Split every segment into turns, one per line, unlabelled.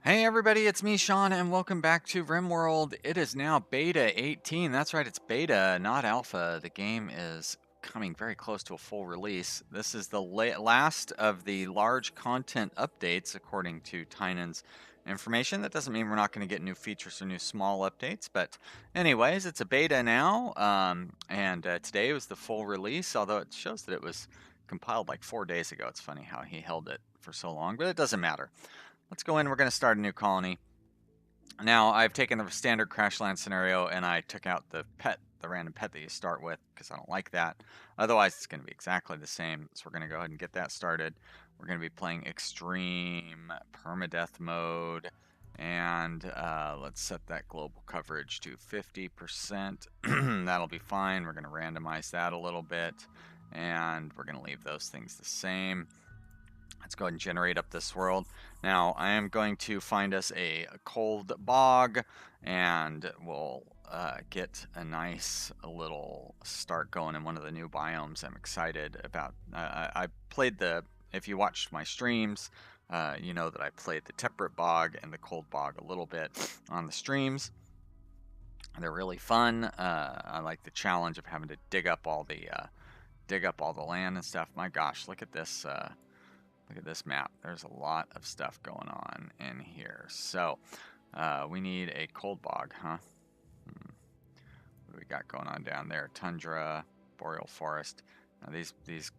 Hey everybody, it's me, Sean, and welcome back to Rimworld. It is now Beta 18. That's right, it's Beta, not Alpha. The game is coming very close to a full release. This is the last of the large content updates, according to Tynan's information. That doesn't mean we're not going to get new features or new small updates, but anyways, it's a beta now, and today was the full release, although it shows that it was compiled like 4 days ago. It's funny how he held it for so long, but it doesn't matter. Let's go in. We're going to start a new colony. Now, I've taken the standard crash land scenario and I took out the pet, the random pet that you start with, because I don't like that. Otherwise, it's going to be exactly the same. So we're going to go ahead and get that started. We're going to be playing extreme permadeath mode. And let's set that global coverage to 50%. That'll be fine. We're going to randomize that a little bit. And we're going to leave those things the same. Let's go ahead and generate up this world. Now, I am going to find us a cold bog, and we'll get a nice little start going in one of the new biomes I'm excited about. I played if you watched my streams, you know that I played the temperate bog and the cold bog a little bit on the streams. They're really fun. I like the challenge of having to dig up all the land and stuff. My gosh, look at this. Look at this map. There's a lot of stuff going on in here. So, we need a cold bog, huh? What do we got going on down there? Tundra, boreal forest. Now these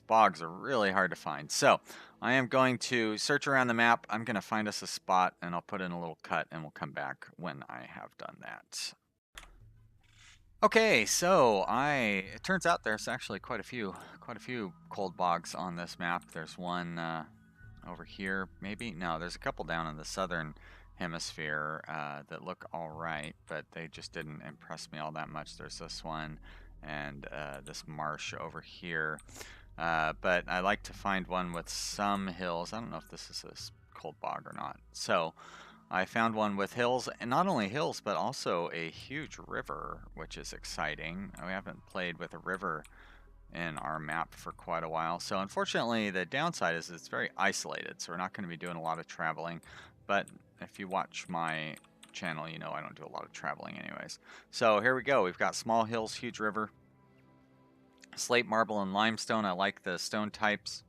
bogs are really hard to find. So, I am going to search around the map. I'm going to find us a spot, and I'll put in a little cut, and we'll come back when I have done that. Okay, so it turns out there's actually quite a few cold bogs on this map. There's one over here, maybe. No, there's a couple down in the southern hemisphere that look all right, but they just didn't impress me all that much. There's this one and this marsh over here, but I like to find one with some hills. I don't know if this is a cold bog or not. So I found one with hills, and not only hills, but also a huge river, which is exciting. We haven't played with a river in our map for quite a while. So unfortunately, the downside is it's very isolated, so we're not going to be doing a lot of traveling. But if you watch my channel, you know I don't do a lot of traveling anyways. So here we go. We've got small hills, huge river, slate, marble, and limestone. I like the stone types.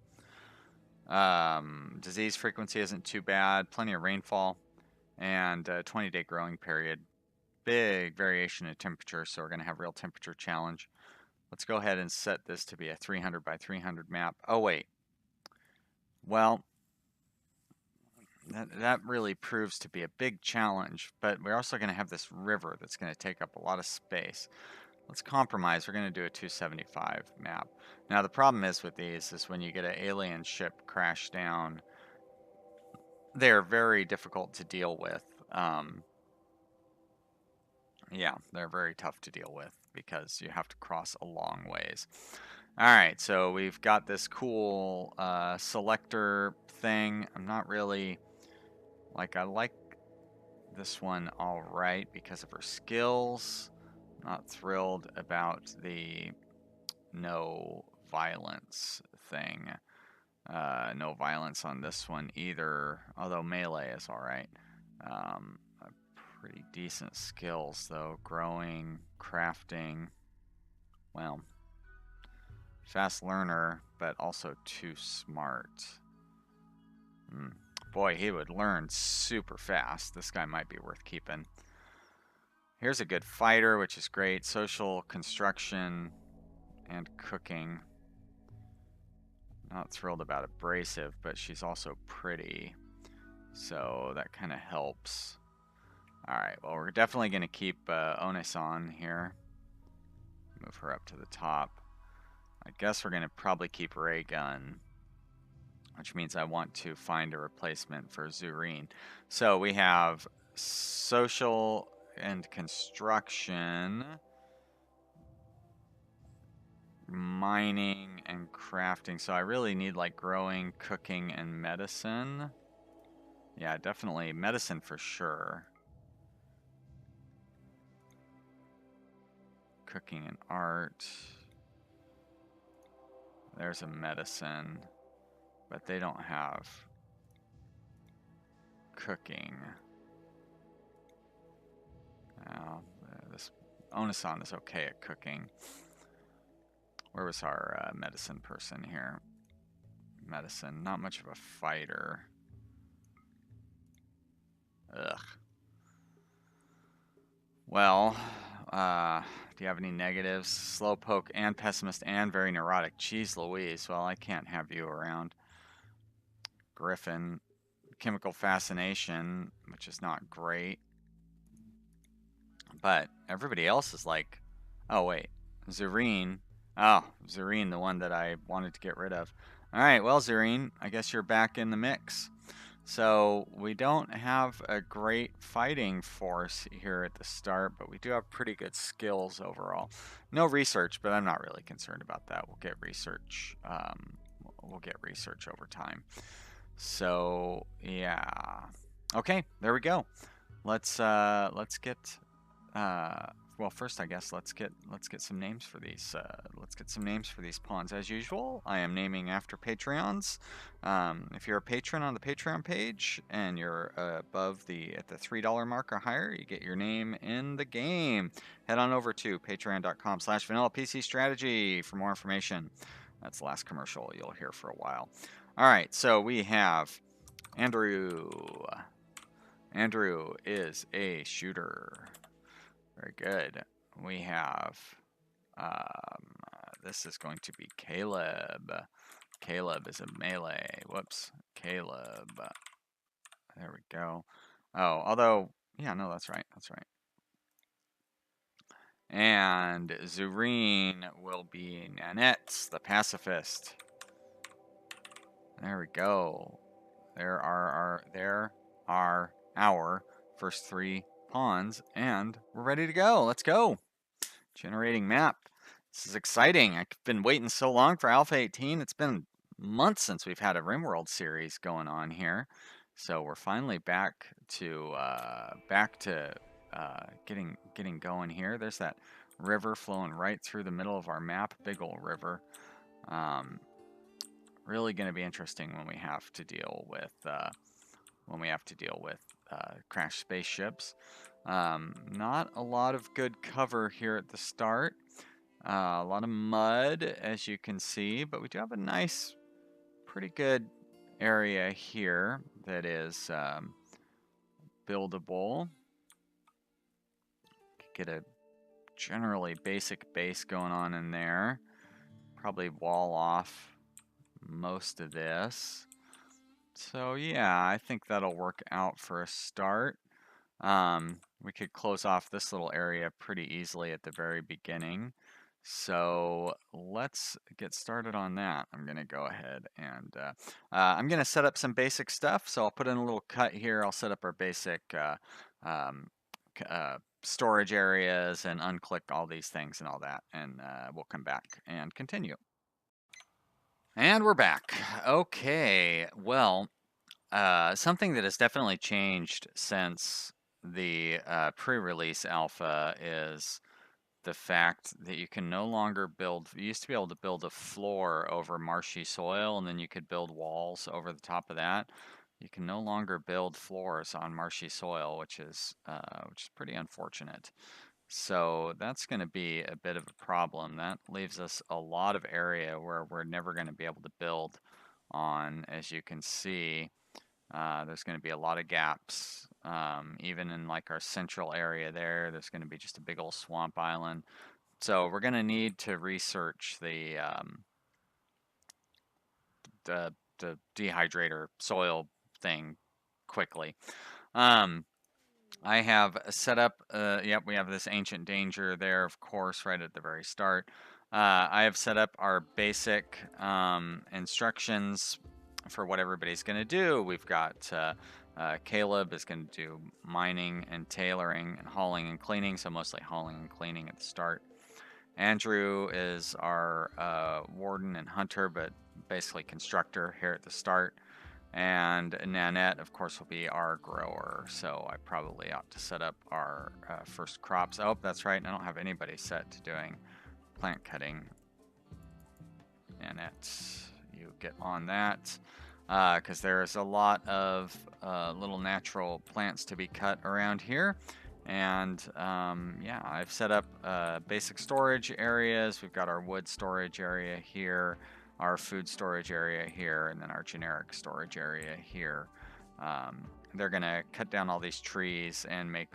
Disease frequency isn't too bad. Plenty of rainfall. And 20-day growing period. Big variation in temperature, so we're going to have real temperature challenge. Let's go ahead and set this to be a 300 by 300 map. Oh, wait. Well, that really proves to be a big challenge, but we're also going to have this river that's going to take up a lot of space. Let's compromise. We're going to do a 275 map. Now, the problem is with these is when you get an alien ship crash down, they're very difficult to deal with. Yeah, they're very tough to deal with because you have to cross a long ways. Alright, so we've got this cool selector thing. I'm not really... I like this one alright because of her skills. Not thrilled about the no violence thing. No violence on this one either, although melee is alright. Pretty decent skills though. Growing, crafting. Well, fast learner, but also too smart. Boy, he would learn super fast. This guy might be worth keeping. Here's a good fighter, which is great. Social, construction, and cooking. Not thrilled about abrasive, but she's also pretty. So that kind of helps. Alright, well, we're definitely going to keep Onis on here. Move her up to the top. I guess we're going to probably keep Ray Gun, which means I want to find a replacement for Zurine. So we have social and construction, mining and crafting. So I really need like growing, cooking, and medicine. Yeah, definitely medicine for sure. Cooking and art. There's a medicine, but they don't have cooking. This Onasan is okay at cooking. Where was our medicine person here? Medicine, not much of a fighter. Ugh. Well, do you have any negatives? Slowpoke and pessimist and very neurotic. Jeez Louise, well, I can't have you around. Griffin, chemical fascination, which is not great. But everybody else is like, oh wait, Zareen. Oh, Zareen, the one that I wanted to get rid of. All right, well, Zareen, I guess you're back in the mix. So we don't have a great fighting force here at the start, but we do have pretty good skills overall. No research, but I'm not really concerned about that. We'll get research. We'll get research over time. So yeah. Okay, there we go. Let's get. Well, first, I guess let's get some names for these. Let's get some names for these pawns. As usual, I am naming after Patreons. If you're a patron on the Patreon page and you're above at the $3 mark or higher, you get your name in the game. Head on over to patreon.com/vanillapcstrategy for more information. That's the last commercial you'll hear for a while. All right, so we have Andrew. Andrew is a shooter. Very good. We have, this is going to be Kaleb. Kaleb is a melee. Whoops. Kaleb. There we go. Oh, although, yeah, no, that's right. That's right. And Zareen will be Nanette, the pacifist. There we go. There are our first 3 pawns, and we're ready to go. Let's go. Generating map. This is exciting. I've been waiting so long for Alpha 18. It's been months since we've had a Rimworld series going on here. So we're finally back to getting going here. There's that river flowing right through the middle of our map, big old river. Really going to be interesting when we have to deal with crashed spaceships. Not a lot of good cover here at the start. A lot of mud, as you can see, but we do have a nice, pretty good area here that is buildable. Get a generally basic base going on in there. Probably wall off most of this. So yeah, I think that'll work out for a start. We could close off this little area pretty easily at the very beginning. So let's get started on that. I'm going to go ahead and I'm going to set up some basic stuff. So I'll put in a little cut here. I'll set up our basic storage areas and unclick all these things and all that. And we'll come back and continue. And we're back. Okay, well, something that has definitely changed since the pre-release alpha is the fact that you can no longer build. You used to be able to build a floor over marshy soil, and then you could build walls over the top of that. You can no longer build floors on marshy soil, which is pretty unfortunate. So that's going to be a bit of a problem. That leaves us a lot of area where we're never going to be able to build on. As you can see, there's going to be a lot of gaps. Even in like our central area there's going to be just a big old swamp island. So we're going to need to research the dehydrator soil thing quickly. I have set up, yep, we have this ancient danger there, of course, right at the very start. I have set up our basic instructions for what everybody's going to do. We've got Kaleb is going to do mining and tailoring and hauling and cleaning, so mostly hauling and cleaning at the start. Andrew is our warden and hunter, but basically constructor here at the start. And Nanette, of course, will be our grower, so I probably ought to set up our first crops. Oh, that's right, I don't have anybody set to doing plant cutting. Nanette, you get on that. because there's a lot of little natural plants to be cut around here. And yeah, I've set up basic storage areas. We've got our wood storage area here, our food storage area here, and then our generic storage area here. They're going to cut down all these trees and make,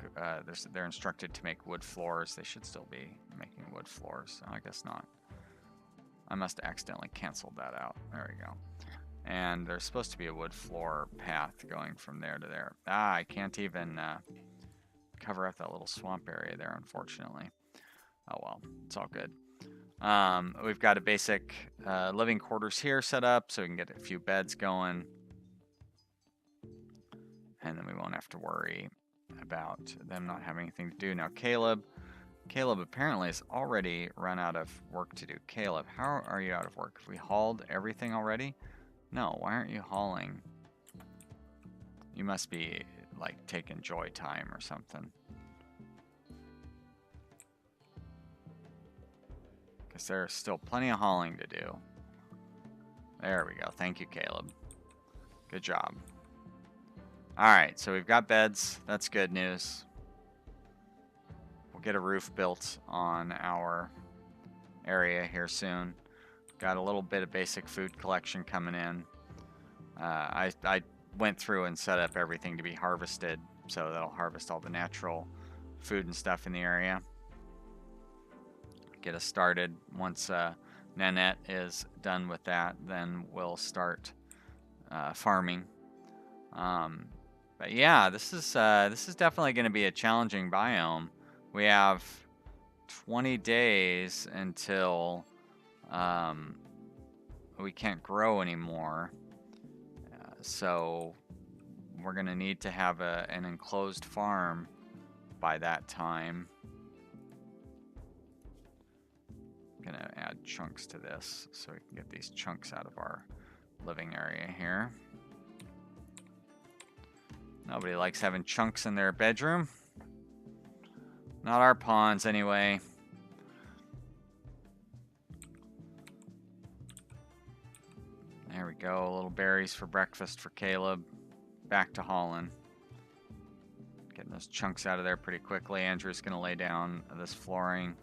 they're instructed to make wood floors. They should still be making wood floors. I guess not. I must have accidentally canceled that out. There we go. And there's supposed to be a wood floor path going from there to there. Ah, I can't even cover up that little swamp area there, unfortunately. Oh well, it's all good. We've got a basic living quarters here set up so we can get a few beds going. And then we won't have to worry about them not having anything to do. Now, Caleb apparently has already run out of work to do. Caleb, how are you out of work? Have we hauled everything already? No, why aren't you hauling? You must be, like, taking joy time or something. Because there's still plenty of hauling to do. There we go. Thank you, Caleb. Good job. Alright, so we've got beds. That's good news. We'll get a roof built on our area here soon. Got a little bit of basic food collection coming in. I went through and set up everything to be harvested, so that'll harvest all the natural food and stuff in the area. Get us started. Once Nanette is done with that, then we'll start farming. But yeah, this is definitely going to be a challenging biome. We have 20 days until we can't grow anymore. So we're going to need to have an enclosed farm by that time. I'm going to add chunks to this so we can get these chunks out of our living area here. Nobody likes having chunks in their bedroom. Not our pawns, anyway. There we go. Little berries for breakfast for Caleb. Back to hauling. Getting those chunks out of there pretty quickly. Andrew's going to lay down this flooring.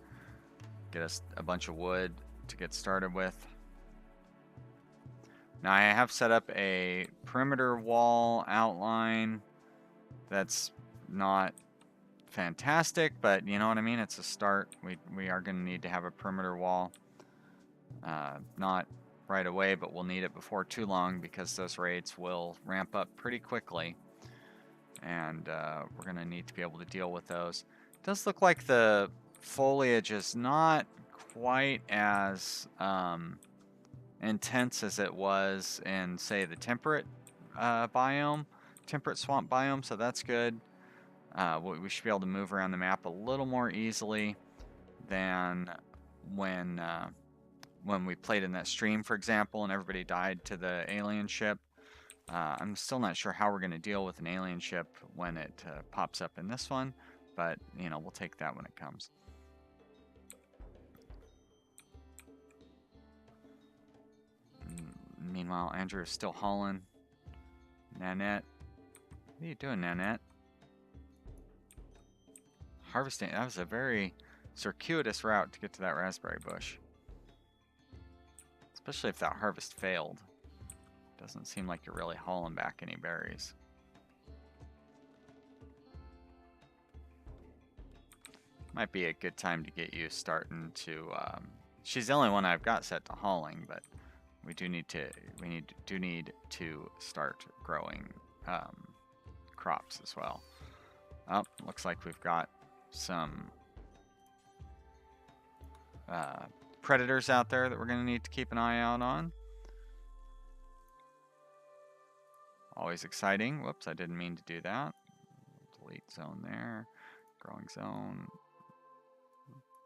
Get us a bunch of wood to get started with. Now I have set up a perimeter wall outline. That's not fantastic, but you know what I mean? It's a start. We are going to need to have a perimeter wall. Not right away, but we'll need it before too long because those raids will ramp up pretty quickly. And we're going to need to be able to deal with those. It does look like the foliage is not quite as intense as it was in, say, the temperate biome. Temperate swamp biome, so that's good. We should be able to move around the map a little more easily than when we played in that stream, for example, and everybody died to the alien ship. I'm still not sure how we're going to deal with an alien ship when it pops up in this one, but you know, we'll take that when it comes. Meanwhile, Andrew is still hauling. Nanette. What are you doing, Nanette? Harvesting. That was a very circuitous route to get to that raspberry bush. Especially if that harvest failed. Doesn't seem like you're really hauling back any berries. Might be a good time to get you starting to... she's the only one I've got set to hauling, but we do need to start growing crops as well. Oh, looks like we've got some predators out there that we're going to need to keep an eye out on. Always exciting. Whoops, I didn't mean to do that. Delete zone there. Growing zone.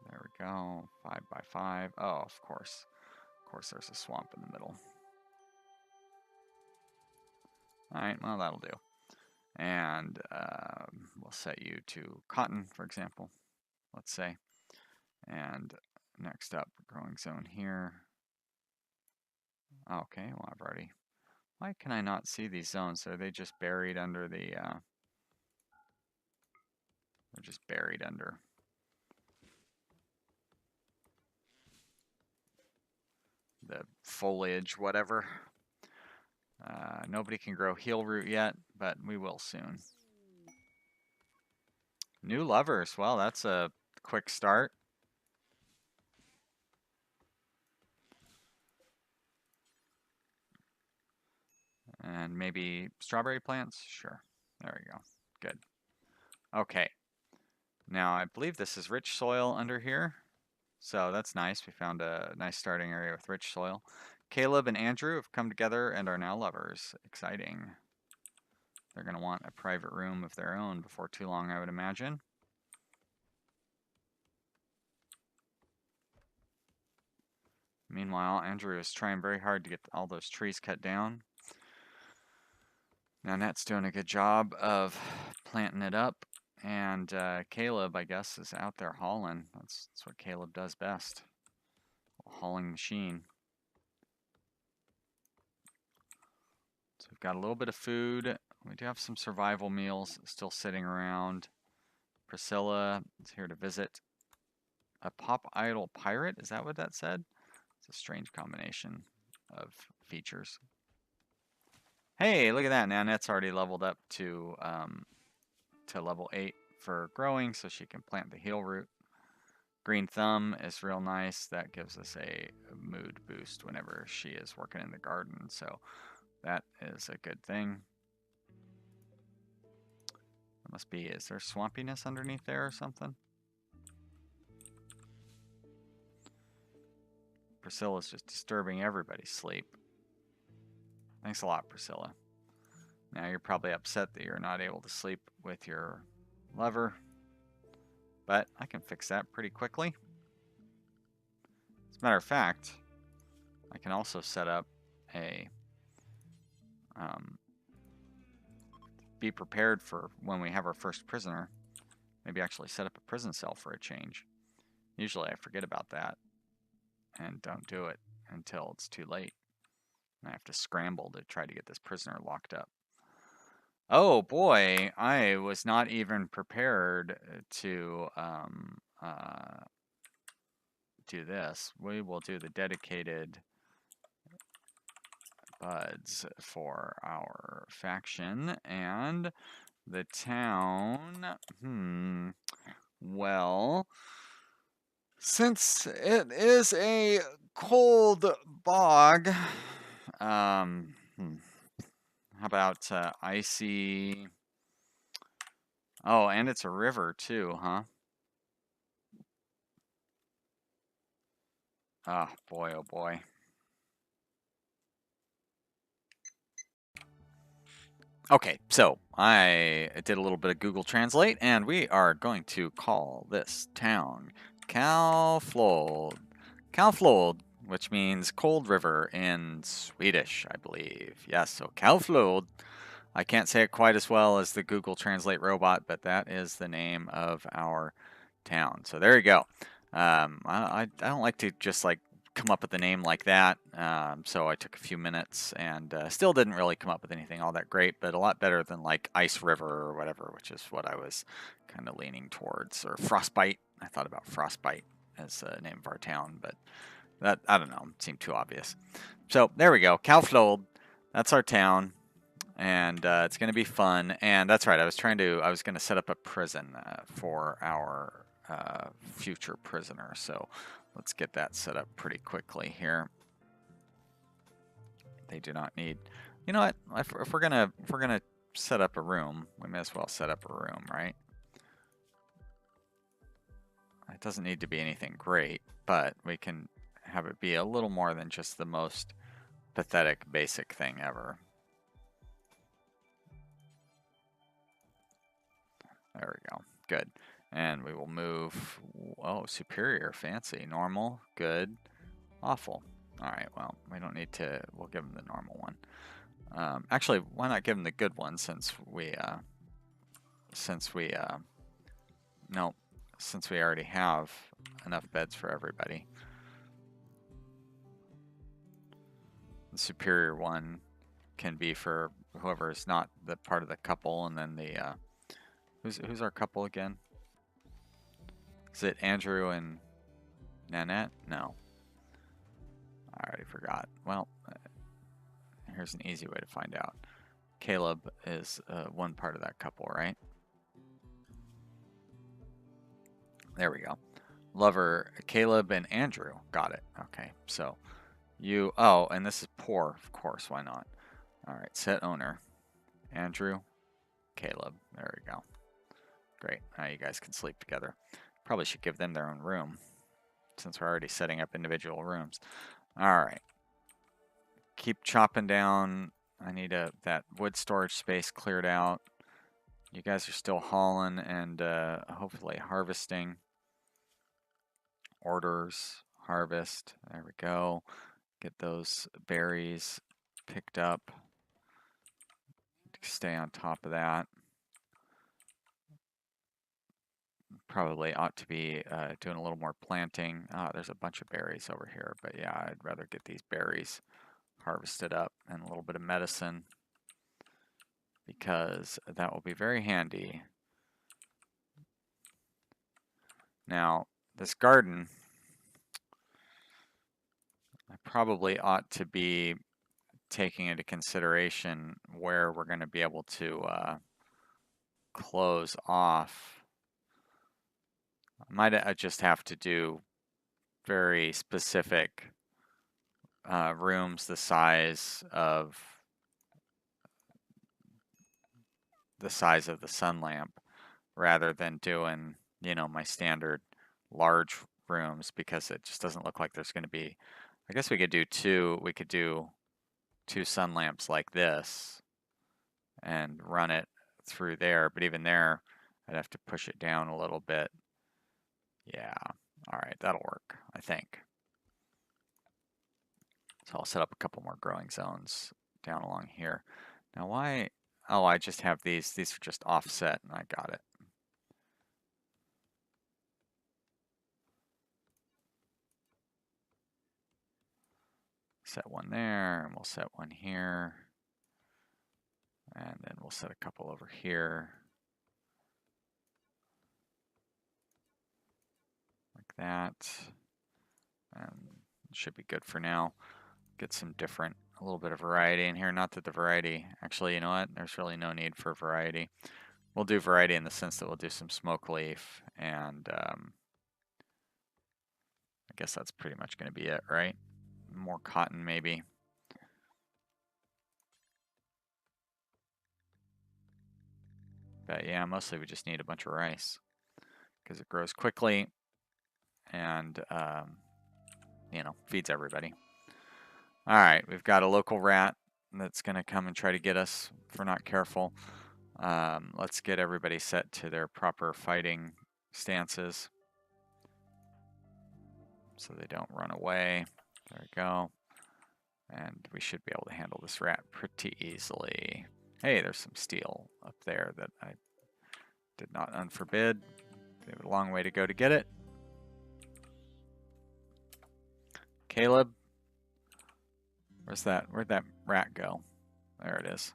There we go. 5 by 5. Oh, of course. Of course, there's a swamp in the middle. Alright, well, that'll do. And we'll set you to cotton, for example, let's say. And next up, growing zone here. Okay, well, I've already Why can I not see these zones? Are they just buried under the, they're just buried under the foliage, whatever. Nobody can grow heel root yet, but we will soon. New lovers. Well, that's a quick start. And maybe strawberry plants? Sure. There we go. Good. Okay. Now, I believe this is rich soil under here. So that's nice. We found a nice starting area with rich soil. Kaleb and Andrew have come together and are now lovers. Exciting. They're going to want a private room of their own before too long, I would imagine. Meanwhile, Andrew is trying very hard to get all those trees cut down. Nanette's doing a good job of planting it up. And Kaleb, I guess, is out there hauling. That's what Kaleb does best. A hauling machine. So we've got a little bit of food. We do have some survival meals still sitting around. Priscilla is here to visit. A pop idol pirate? Is that what that said? It's a strange combination of features. Hey, look at that. Nanette's already leveled up to level 8 for growing, so she can plant the heel root. Green thumb is real nice. That gives us a mood boost whenever she is working in the garden, so that is a good thing. It must be, is there swampiness underneath there or something? Priscilla's just disturbing everybody's sleep. Thanks a lot, Priscilla. Now you're probably upset that you're not able to sleep with your lover, but I can fix that pretty quickly. As a matter of fact, I can also set up a be prepared for when we have our first prisoner. Maybe actually set up a prison cell for a change. Usually I forget about that and don't do it until it's too late. I have to scramble to try to get this prisoner locked up. Oh boy, I was not even prepared to do this. We will do the dedicated buds for our faction and the town. Well, since it is a cold bog, how about icy? Oh, and it's a river too, huh? Oh boy, oh boy. Okay, so I did a little bit of Google Translate, and we are going to call this town Kalflod. Kalflod, which means cold river in Swedish, I believe. Yes, so Kalflod. I can't say it quite as well as the Google Translate robot, but that is the name of our town. So there you go. I don't like to just like come up with a name like that, so I took a few minutes and still didn't really come up with anything all that great, but a lot better than like Ice River or whatever, which is what I was kind of leaning towards, or Frostbite. I thought about Frostbite as the name of our town, but that, I don't know, it seemed too obvious. So there we go, Kalflod, that's our town, and it's going to be fun. And that's right, I was going to set up a prison for our future prisoner, so let's get that set up pretty quickly here. They do not need, you know what? If we're gonna set up a room, we may as well set up a room, right? It doesn't need to be anything great, but we can have it be a little more than just the most pathetic basic thing ever. There we go. Good. And we will move, oh, superior, fancy, normal, good, awful. All right, well, we don't need to, we'll give them the normal one. Actually, why not give them the good one since we already have enough beds for everybody. The superior one can be for whoever is not the part of the couple, and then the who's our couple again? Is it Andrew and Nanette? No, I already forgot. Well, here's an easy way to find out. Kaleb is one part of that couple, right? There we go. Lover, Kaleb and Andrew. Got it. Okay, so you, oh, and this is poor, of course, why not? All right, set owner. Andrew, Kaleb. There we go. Great, now you guys can sleep together. Probably should give them their own room, since we're already setting up individual rooms. All right. Keep chopping down. I need that wood storage space cleared out. You guys are still hauling and hopefully harvesting. Orders, harvest. There we go. Get those berries picked up. Stay on top of that. Probably ought to be doing a little more planting. There's a bunch of berries over here, but yeah, I'd rather get these berries harvested up and a little bit of medicine, because that will be very handy. Now, this garden, I probably ought to be taking into consideration where we're going to be able to close off. I might just have to do very specific rooms the size of the sun lamp, rather than doing, you know, my standard large rooms, because it just doesn't look like there's going to be. I guess we could do two sun lamps like this and run it through there, but even there I'd have to push it down a little bit. Yeah, all right, that'll work, I think. So I'll set up a couple more growing zones down along here. Now why, oh, I just have these are just offset, and I got it. Set one there, and we'll set one here. And then we'll set a couple over here. Like that. And it should be good for now. Get some different, a little bit of variety in here. Not that the variety, actually, you know what? There's really no need for variety. We'll do variety in the sense that we'll do some smoke leaf, and I guess that's pretty much going to be it, right? More cotton, maybe. But yeah, mostly we just need a bunch of rice, because it grows quickly and, you know, feeds everybody. All right, we've got a local rat that's going to come and try to get us if we're not careful. Let's get everybody set to their proper fighting stances so they don't run away. There we go. And we should be able to handle this rat pretty easily. Hey, there's some steel up there that I did not unforbid. We have a long way to go to get it. Kaleb, where'd that rat go? There it is.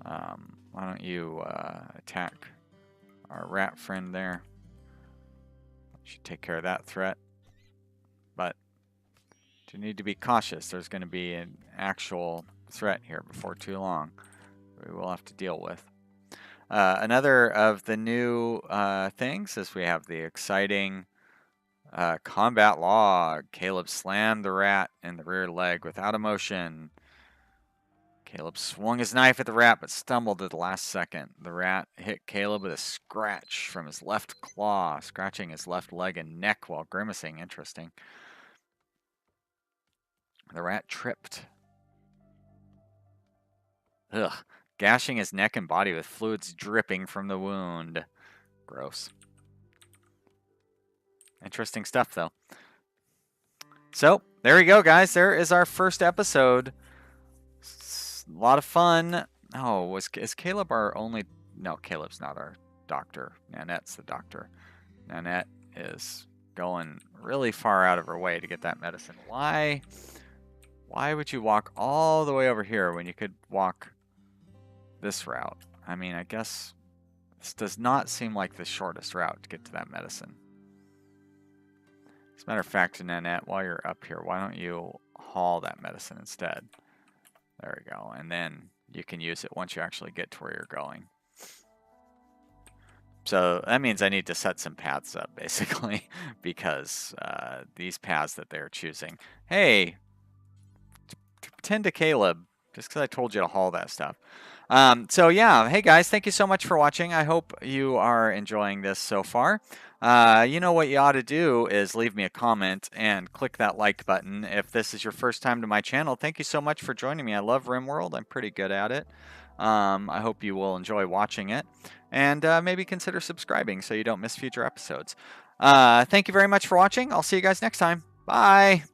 Why don't you attack our rat friend there? Should take care of that threat. But you need to be cautious. There's going to be an actual threat here before too long we will have to deal with. Another of the new things is we have the exciting combat log. Kaleb slammed the rat in the rear leg without emotion. Kaleb swung his knife at the rat but stumbled at the last second. The rat hit Kaleb with a scratch from his left claw, scratching his left leg and neck while grimacing. Interesting. The rat tripped. Ugh. Gashing his neck and body with fluids dripping from the wound. Gross. Interesting stuff, though. So, there we go, guys. There is our first episode. A lot of fun. Oh, is Kaleb our only... No, Caleb's not our doctor. Nanette's the doctor. Nanette is going really far out of her way to get that medicine. Why Why would you walk all the way over here when you could walk this route? I mean, I guess this does not seem like the shortest route to get to that medicine. As a matter of fact, Nanette, while you're up here, why don't you haul that medicine instead? There we go. And then you can use it once you actually get to where you're going. So that means I need to set some paths up, basically, because these paths that they're choosing. Hey, pretend to Kaleb, just because I told you to haul that stuff. So yeah, hey guys, thank you so much for watching. I hope you are enjoying this so far. You know what you ought to do is leave me a comment and click that like button. If this is your first time to my channel, thank you so much for joining me. I love Rimworld. I'm pretty good at it. I hope you will enjoy watching it. And maybe consider subscribing so you don't miss future episodes. Thank you very much for watching. I'll see you guys next time. Bye!